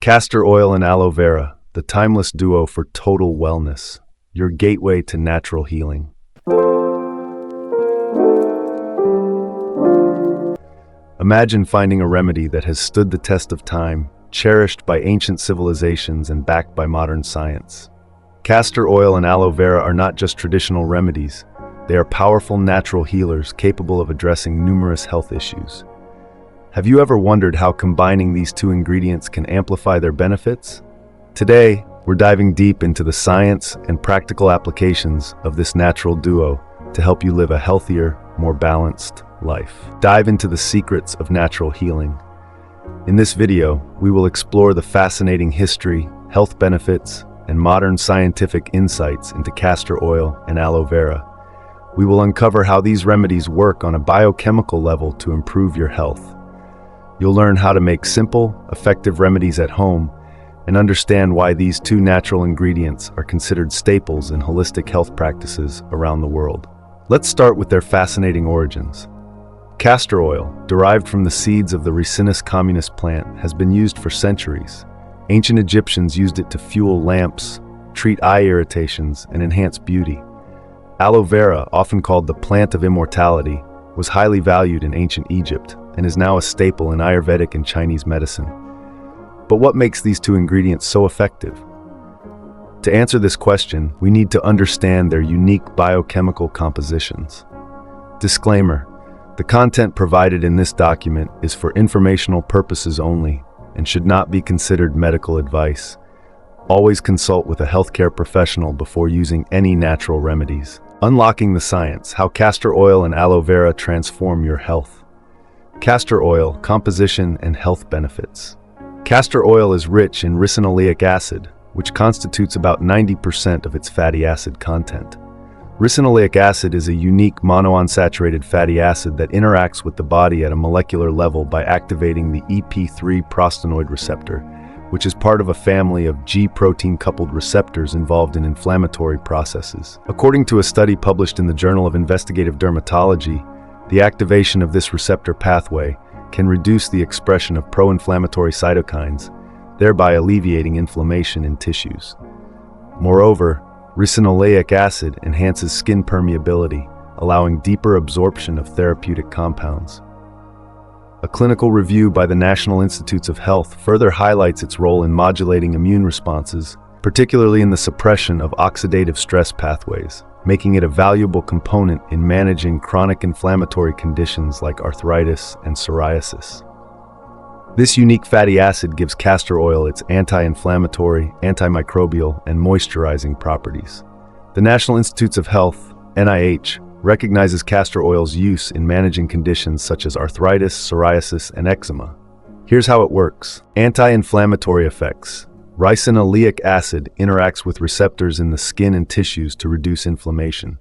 Castor oil and aloe vera, the timeless duo for total wellness, your gateway to natural healing. Imagine finding a remedy that has stood the test of time, cherished by ancient civilizations and backed by modern science. Castor oil and aloe vera are not just traditional remedies, they are powerful natural healers capable of addressing numerous health issues. Have you ever wondered how combining these two ingredients can amplify their benefits? Today, we're diving deep into the science and practical applications of this natural duo to help you live a healthier, more balanced life. Dive into the secrets of natural healing. In this video, we will explore the fascinating history, health benefits, and modern scientific insights into castor oil and aloe vera. We will uncover how these remedies work on a biochemical level to improve your health. You'll learn how to make simple, effective remedies at home and understand why these two natural ingredients are considered staples in holistic health practices around the world. Let's start with their fascinating origins. Castor oil, derived from the seeds of the ricinus communis plant, has been used for centuries. Ancient Egyptians used it to fuel lamps, treat eye irritations, and enhance beauty. Aloe vera, often called the plant of immortality, was highly valued in ancient Egypt and is now a staple in Ayurvedic and Chinese medicine. But what makes these two ingredients so effective? To answer this question, we need to understand their unique biochemical compositions. Disclaimer: the content provided in this document is for informational purposes only and should not be considered medical advice. Always consult with a healthcare professional before using any natural remedies. Unlocking the science: how castor oil and aloe vera transform your health. Castor oil, composition and health benefits. Castor oil is rich in ricinoleic acid, which constitutes about 90% of its fatty acid content. Ricinoleic acid is a unique monounsaturated fatty acid that interacts with the body at a molecular level by activating the EP3 prostanoid receptor, which is part of a family of G-protein-coupled receptors involved in inflammatory processes. According to a study published in the Journal of Investigative Dermatology, the activation of this receptor pathway can reduce the expression of pro-inflammatory cytokines, thereby alleviating inflammation in tissues. Moreover, ricinoleic acid enhances skin permeability, allowing deeper absorption of therapeutic compounds. A clinical review by the National Institutes of Health further highlights its role in modulating immune responses, particularly in the suppression of oxidative stress pathways, making it a valuable component in managing chronic inflammatory conditions like arthritis and psoriasis. This unique fatty acid gives castor oil its anti-inflammatory, antimicrobial, and moisturizing properties. The National Institutes of Health, NIH, recognizes castor oil's use in managing conditions such as arthritis, psoriasis, and eczema. Here's how it works. Anti-inflammatory effects. Ricinoleic acid interacts with receptors in the skin and tissues to reduce inflammation.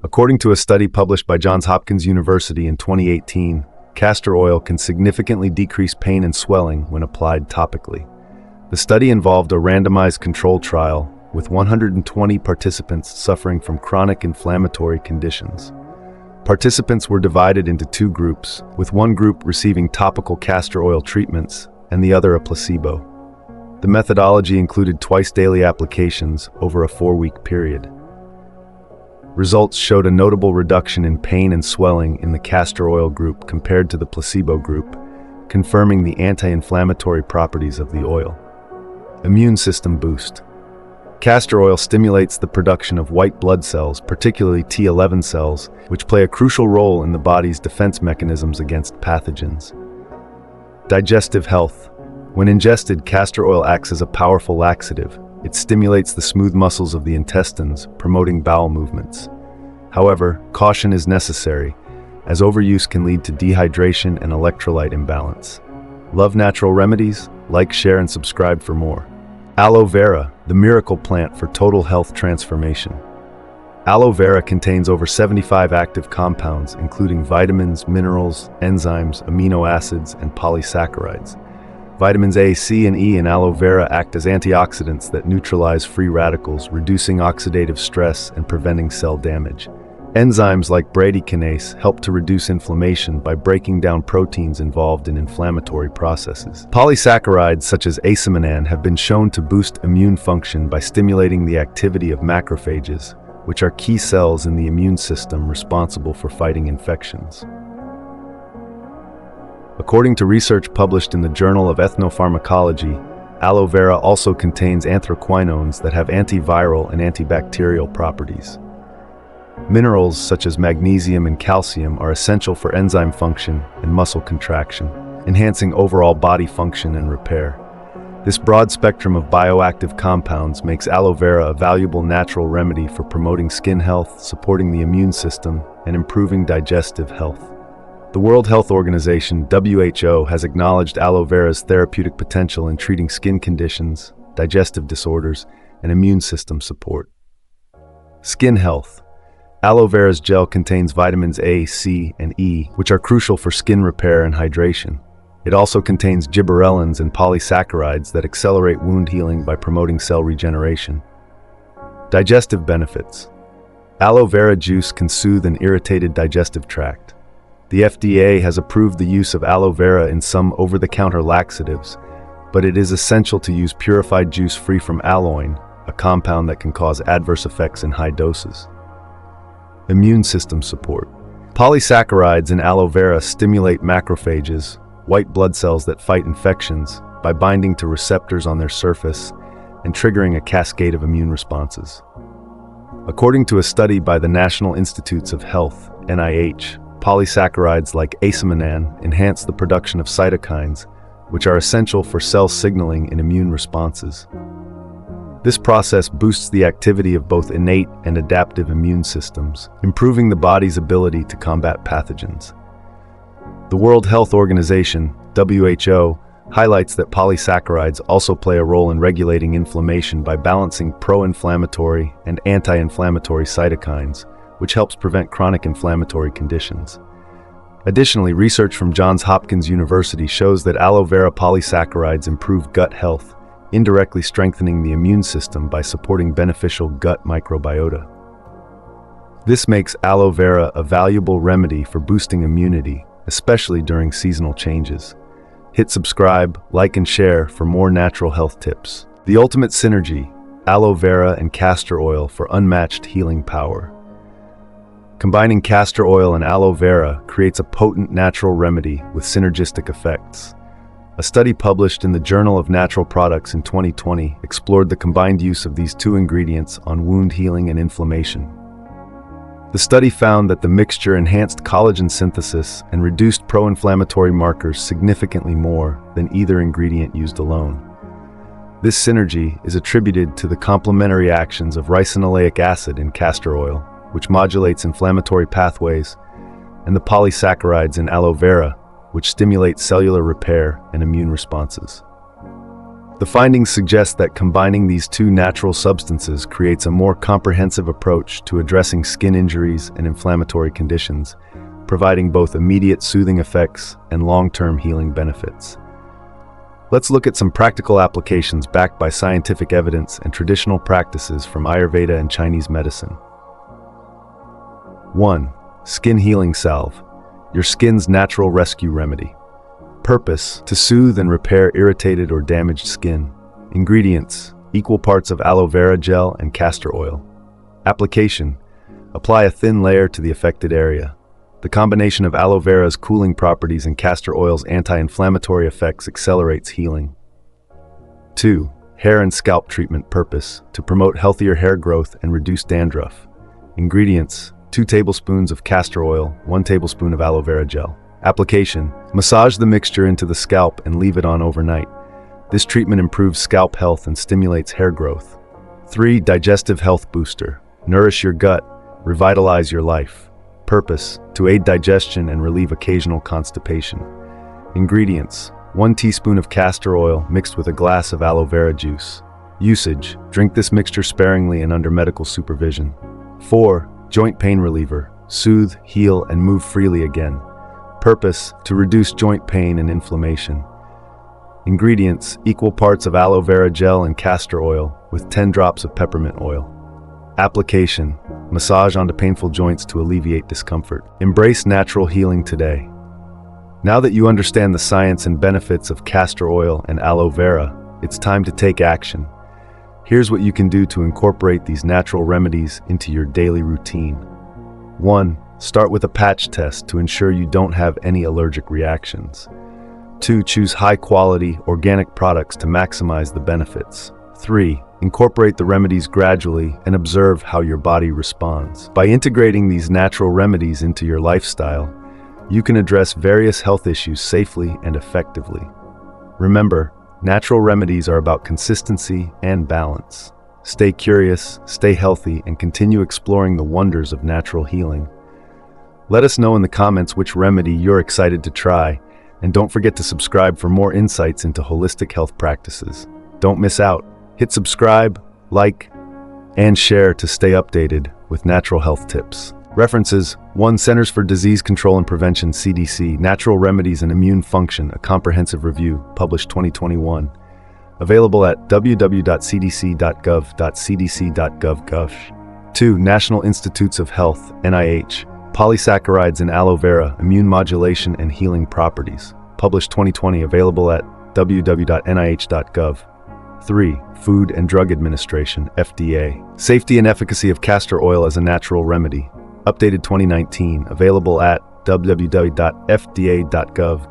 According to a study published by Johns Hopkins University in 2018, castor oil can significantly decrease pain and swelling when applied topically. The study involved a randomized controlled trial with 120 participants suffering from chronic inflammatory conditions. Participants were divided into two groups, with one group receiving topical castor oil treatments and the other a placebo. The methodology included twice-daily applications over a 4-week period. Results showed a notable reduction in pain and swelling in the castor oil group compared to the placebo group, confirming the anti-inflammatory properties of the oil. Immune system boost. Castor oil stimulates the production of white blood cells, particularly T11 cells, which play a crucial role in the body's defense mechanisms against pathogens. Digestive health. When ingested, castor oil acts as a powerful laxative. It stimulates the smooth muscles of the intestines, promoting bowel movements. However, caution is necessary, as overuse can lead to dehydration and electrolyte imbalance. Love natural remedies? Like, share, and subscribe for more. Aloe vera, the miracle plant for total health transformation. Aloe vera contains over 75 active compounds, including vitamins, minerals, enzymes, amino acids, and polysaccharides. Vitamins A, C, and E in aloe vera act as antioxidants that neutralize free radicals, reducing oxidative stress and preventing cell damage. Enzymes like bradykinase help to reduce inflammation by breaking down proteins involved in inflammatory processes. Polysaccharides such as acemanan have been shown to boost immune function by stimulating the activity of macrophages, which are key cells in the immune system responsible for fighting infections. According to research published in the Journal of Ethnopharmacology, aloe vera also contains anthraquinones that have antiviral and antibacterial properties. Minerals such as magnesium and calcium are essential for enzyme function and muscle contraction, enhancing overall body function and repair. This broad spectrum of bioactive compounds makes aloe vera a valuable natural remedy for promoting skin health, supporting the immune system, and improving digestive health. The World Health Organization, WHO, has acknowledged aloe vera's therapeutic potential in treating skin conditions, digestive disorders, and immune system support. Skin health. Aloe vera's gel contains vitamins A, C, and E, which are crucial for skin repair and hydration. It also contains gibberellins and polysaccharides that accelerate wound healing by promoting cell regeneration. Digestive benefits. Aloe vera juice can soothe an irritated digestive tract. The FDA has approved the use of aloe vera in some over-the-counter laxatives, but it is essential to use purified juice free from aloin, a compound that can cause adverse effects in high doses. Immune system support. Polysaccharides in aloe vera stimulate macrophages, white blood cells that fight infections, by binding to receptors on their surface and triggering a cascade of immune responses. According to a study by the National Institutes of Health, NIH, polysaccharides like acemanan enhance the production of cytokines, which are essential for cell signaling in immune responses. This process boosts the activity of both innate and adaptive immune systems, improving the body's ability to combat pathogens. The World Health Organization, WHO, highlights that polysaccharides also play a role in regulating inflammation by balancing pro-inflammatory and anti-inflammatory cytokines, which helps prevent chronic inflammatory conditions. Additionally, research from Johns Hopkins University shows that aloe vera polysaccharides improve gut health, indirectly strengthening the immune system by supporting beneficial gut microbiota. This makes aloe vera a valuable remedy for boosting immunity, especially during seasonal changes. Hit subscribe, like, and share for more natural health tips. The ultimate synergy: aloe vera and castor oil for unmatched healing power. Combining castor oil and aloe vera creates a potent natural remedy with synergistic effects. A study published in the Journal of Natural Products in 2020 explored the combined use of these two ingredients on wound healing and inflammation. The study found that the mixture enhanced collagen synthesis and reduced pro-inflammatory markers significantly more than either ingredient used alone. This synergy is attributed to the complementary actions of ricinoleic acid in castor oil, which modulates inflammatory pathways, and the polysaccharides in aloe vera, which stimulate cellular repair and immune responses. The findings suggest that combining these two natural substances creates a more comprehensive approach to addressing skin injuries and inflammatory conditions, providing both immediate soothing effects and long-term healing benefits. Let's look at some practical applications backed by scientific evidence and traditional practices from Ayurveda and Chinese medicine. 1. Skin Healing Salve, your skin's natural rescue remedy. Purpose: to soothe and repair irritated or damaged skin. Ingredients: equal parts of aloe vera gel and castor oil. Application: apply a thin layer to the affected area. The combination of aloe vera's cooling properties and castor oil's anti-inflammatory effects accelerates healing. 2. Hair and scalp treatment. Purpose: to promote healthier hair growth and reduce dandruff. Ingredients: 2 tablespoons of castor oil, 1 tablespoon of aloe vera gel. Application: massage the mixture into the scalp and leave it on overnight. This treatment improves scalp health and stimulates hair growth. 3. Digestive health booster. Nourish your gut, revitalize your life. Purpose: to aid digestion and relieve occasional constipation. Ingredients: 1 teaspoon of castor oil mixed with a glass of aloe vera juice. Usage: drink this mixture sparingly and under medical supervision. 4. Joint pain reliever. Soothe, heal, and move freely again. Purpose: to reduce joint pain and inflammation. Ingredients: equal parts of aloe vera gel and castor oil with 10 drops of peppermint oil. Application: Massage onto painful joints to alleviate discomfort. Embrace natural healing today. Now that you understand the science and benefits of castor oil and aloe vera, it's time to take action. Here's what you can do to incorporate these natural remedies into your daily routine. 1. Start with a patch test to ensure you don't have any allergic reactions. 2. Choose high-quality, organic products to maximize the benefits. 3. Incorporate the remedies gradually and observe how your body responds. By integrating these natural remedies into your lifestyle, you can address various health issues safely and effectively. Remember, natural remedies are about consistency and balance. Stay curious, stay healthy, and continue exploring the wonders of natural healing. Let us know in the comments which remedy you're excited to try, and don't forget to subscribe for more insights into holistic health practices. Don't miss out. Hit subscribe, like, and share to stay updated with natural health tips. References: 1. Centers for Disease Control and Prevention (CDC), Natural Remedies and Immune Function, a comprehensive review, published 2021. Available at www.cdc.gov.cdc.gov. 2. National Institutes of Health (NIH), Polysaccharides in Aloe Vera, Immune Modulation and Healing Properties, published 2020. Available at www.nih.gov. 3. Food and Drug Administration (FDA), Safety and Efficacy of Castor Oil as a Natural Remedy, updated 2019, available at www.fda.gov.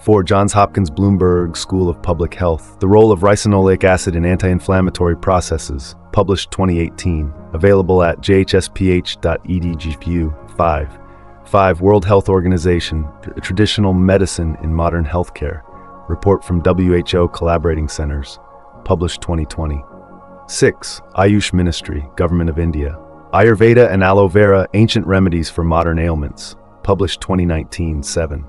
4. Johns Hopkins Bloomberg School of Public Health, The Role of Ricinoleic Acid in Anti-Inflammatory Processes, published 2018, available at jhsph.edu. 5. World Health Organization, Traditional Medicine in Modern Healthcare, report from WHO Collaborating Centers, published 2020. 6. Ayush Ministry, Government of India, Ayurveda and Aloe Vera, Ancient Remedies for Modern Ailments, published 2019. 7.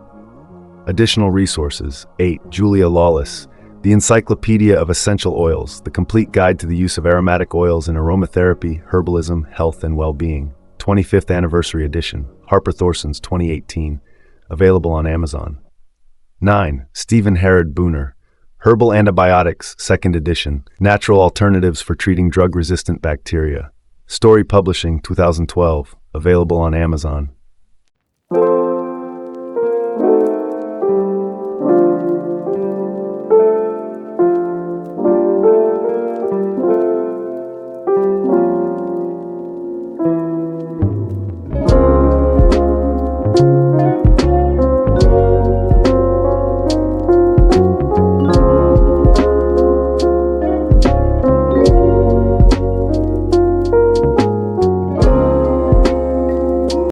Additional resources. 8. Julia Lawless, The Encyclopedia of Essential Oils, The Complete Guide to the Use of Aromatic Oils in Aromatherapy, Herbalism, Health and Well-Being, 25th Anniversary Edition, Harper Thorson's 2018, available on Amazon. 9. Stephen Herod Booner, Herbal Antibiotics, 2nd edition, Natural Alternatives for Treating Drug-Resistant Bacteria. Story Publishing, 2012, available on Amazon.